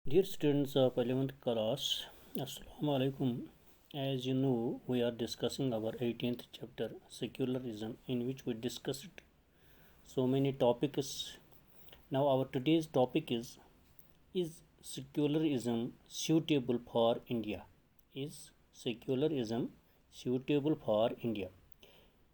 Dear students of 11th class, Assalamu alaikum. As you know, we are discussing our 18th chapter, Secularism, in which we discussed so many topics. Now, our today's topic is secularism suitable for India? Is secularism suitable for India?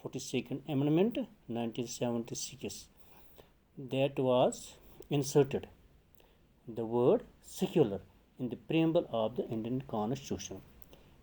42nd Amendment 1976 that was inserted the word secular in the preamble of the Indian Constitution।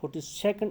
42nd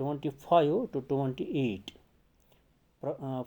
25 to 28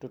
to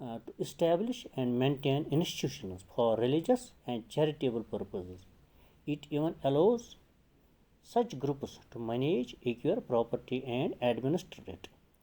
to establish and maintain institutions for religious and charitable purposes. It even allows such groups to manage equal property and administer it।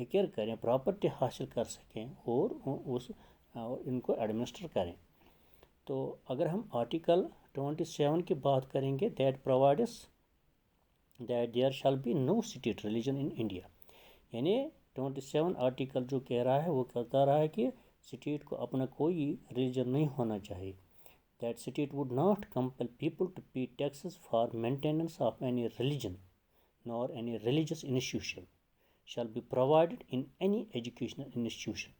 ایکیئر کریں، property حاصل کر سکیں اور ان کو administer کریں. تو اگر ہم آرٹیکل 27 کی بات کریں گے، that provides that there shall be no state religion in India. یعنی 27 آرٹیکل جو کہہ رہا ہے وہ کہتا رہا ہے کہ اسٹیٹ کو اپنا کوئی ریلیجن نہیں ہونا چاہیے. That state would not compel people to pay taxes for maintenance of any religion nor any religious institution shall be provided in any educational institution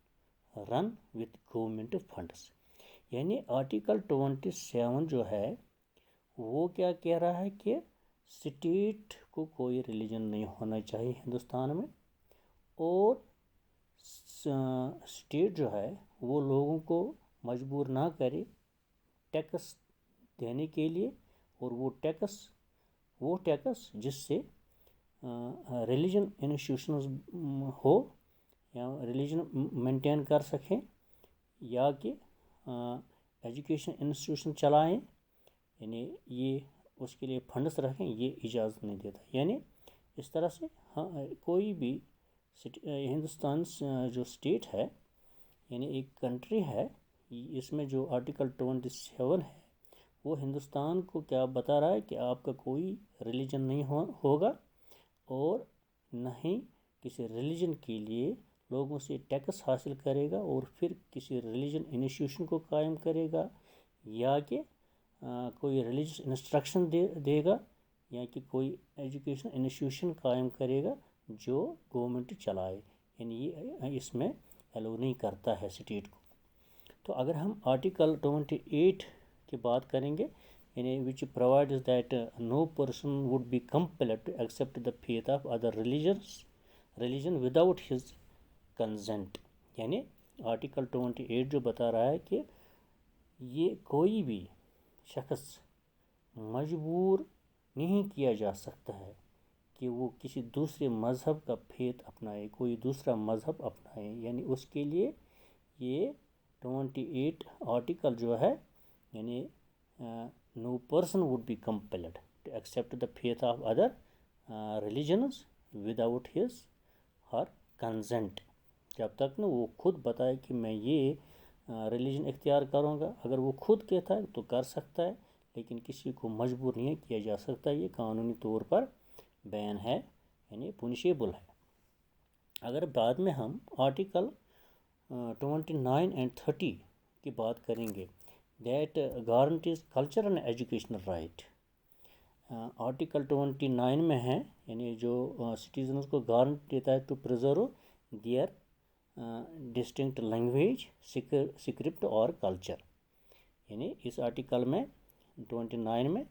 run with government funds. یعنی article 27 جو ہے وہ کیا کہہ رہا ہے کہ اسٹیٹ کو کوئی ریلیجن نہیں ہونا چاہیے ہندوستان میں، اور اسٹیٹ جو ہے وہ لوگوں کو مجبور نہ کرے ٹیکس دینے کے لیے، اور وہ ٹیکس جس سے ریلیجن انسٹیٹیوشنز ہو یا ریلیجن مینٹین کر سکیں یا کہ ایجوکیشن انسٹیٹیوشن چلائیں، یعنی یہ اس کے لیے فنڈس رکھیں، یہ اجازت نہیں دیتا. یعنی اس طرح سے کوئی بھی ہندوستان جو اسٹیٹ ہے، یعنی ایک کنٹری ہے، اس میں جو آرٹیکل 27 ہے وہ ہندوستان کو کیا بتا رہا ہے کہ آپ کا کوئی ریلیجن نہیں ہوگا، اور نہ ہی کسی ریلیجن کے لیے لوگوں سے ٹیکس حاصل کرے گا اور پھر کسی ریلیجن انسٹیٹیوشن کو قائم کرے گا، یا کہ کوئی ریلیجس انسٹرکشن دے گا، یا کہ کوئی ایجوکیشن انسٹیٹیوشن قائم کرے گا جو گورنمنٹ چلائے. یعنی یہ اس میں ایلو نہیں کرتا ہے اسٹیٹ کو. تو اگر ہم آرٹیکل 28 کی بات کریں گے، یعنی which provides that no person would be compelled to accept the faith of other religion without his consent. یعنی آرٹیکل 28 جو بتا رہا ہے کہ یہ کوئی بھی شخص مجبور نہیں کیا جا سکتا ہے کہ وہ کسی دوسرے مذہب کا فیتھ اپنائے، کوئی دوسرا مذہب اپنائے. یعنی اس کے لیے یہ 28 آرٹیکل جو ہے، یعنی no person would be compelled to accept the faith of other religions without his her consent. جب تک نہ وہ خود بتائے کہ میں یہ ریلیجن اختیار کروں گا. اگر وہ خود کہتا ہے تو کر سکتا ہے، لیکن کسی کو مجبور نہیں کیا جا سکتا. یہ قانونی طور پر بین ہے، یعنی پنشیبل ہے. اگر بعد میں ہم آرٹیکل 29 اینڈ 30 کی بات کریں گے، that guarantees culture and educational right. Article 29 میں ہے، یعنی جو سٹیزنز کو گارنٹی دیتا ہے to preserve their distinct language, script اور کلچر. یعنی اس آرٹیکل میں 29 میں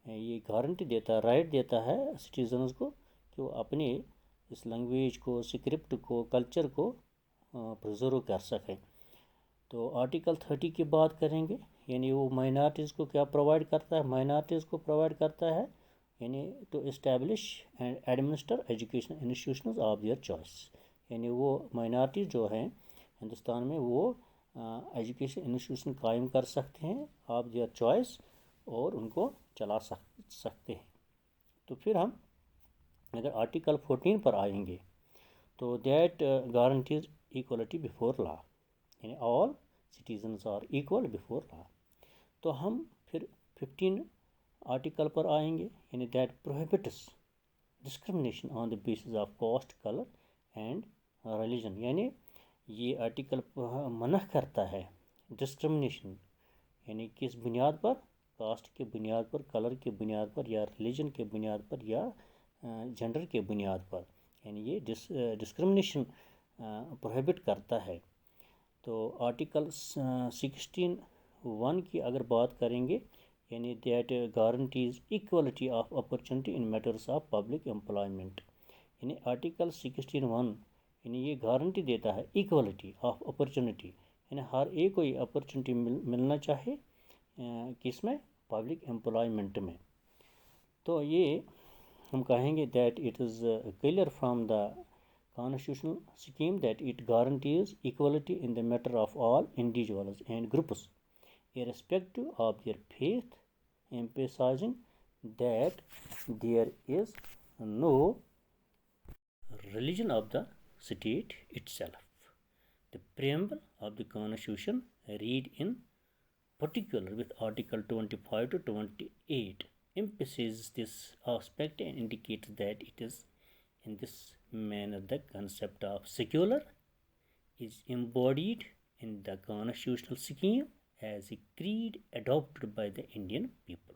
یہ گارنٹی دیتا ہے، رائٹ دیتا ہے سٹیزنز کو کہ وہ اپنے اس لینگویج کو، سکرپٹ کو، کلچر کو پرزرو کر سکیں. تو آرٹیکل 30 کی بات کریں گے، یعنی وہ مائنارٹیز کو کیا پرووائڈ کرتا ہے؟ مائنارٹیز کو پرووائڈ کرتا ہے یعنی to establish and administer educational institutions of their choice. یعنی وہ مائنارٹیز جو ہیں ہندوستان میں وہ ایجوکیشن انسٹیٹیوشن قائم کر سکتے ہیں آف دیئر چوائس، اور ان کو چلا سکتے ہیں. تو پھر ہم اگر آرٹیکل 14 پر آئیں گے تو دیٹ گارنٹیز ایکوالٹی بیفور لا، یعنی آل سٹیزنز آر ایکول بیفور لا. تو ہم پھر 15 آرٹیکل پر آئیں گے، یعنی that prohibits discrimination on the basis of cost, colour and religion. یعنی یہ آرٹیکل منع کرتا ہے ڈسکرمنیشن، یعنی کس بنیاد پر؟ کاسٹ کے بنیاد پر، کلر کے بنیاد پر، یا ریلیجن کے بنیاد پر، یا جنڈر کے بنیاد پر. یعنی یہ ڈسکرمنیشن پروہیبٹ کرتا ہے. تو آرٹیکل 16(1) کی اگر بات کریں گے، یعنی that guarantees equality of opportunity in matters of public employment. یعنی آرٹیکل 16(1) یعنی یہ گارنٹی دیتا ہے ایکوالٹی آف اپرچونٹی، یعنی ہر ایک کو یہ اپرچونٹی ملنا چاہے کس میں؟ پبلک امپلائمنٹ میں. تو یہ ہم کہیں گے that it is clear from the constitutional scheme that it guarantees equality in the matter of all individuals and groups irrespective of their faith, emphasizing that there is no religion of the state itself. The preamble of the Constitution read in particular with Article 25 to 28 emphasizes this aspect and indicates that it is in this manner the concept of secular is embodied in the constitutional scheme as a creed adopted by the Indian people.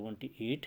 28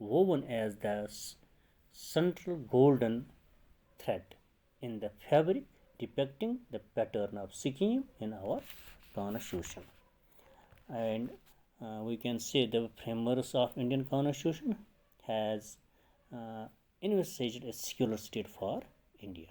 woven as the central golden thread in the fabric depicting the pattern of scheme in our constitution. And we can say the framers of Indian constitution has envisaged a secular state for India.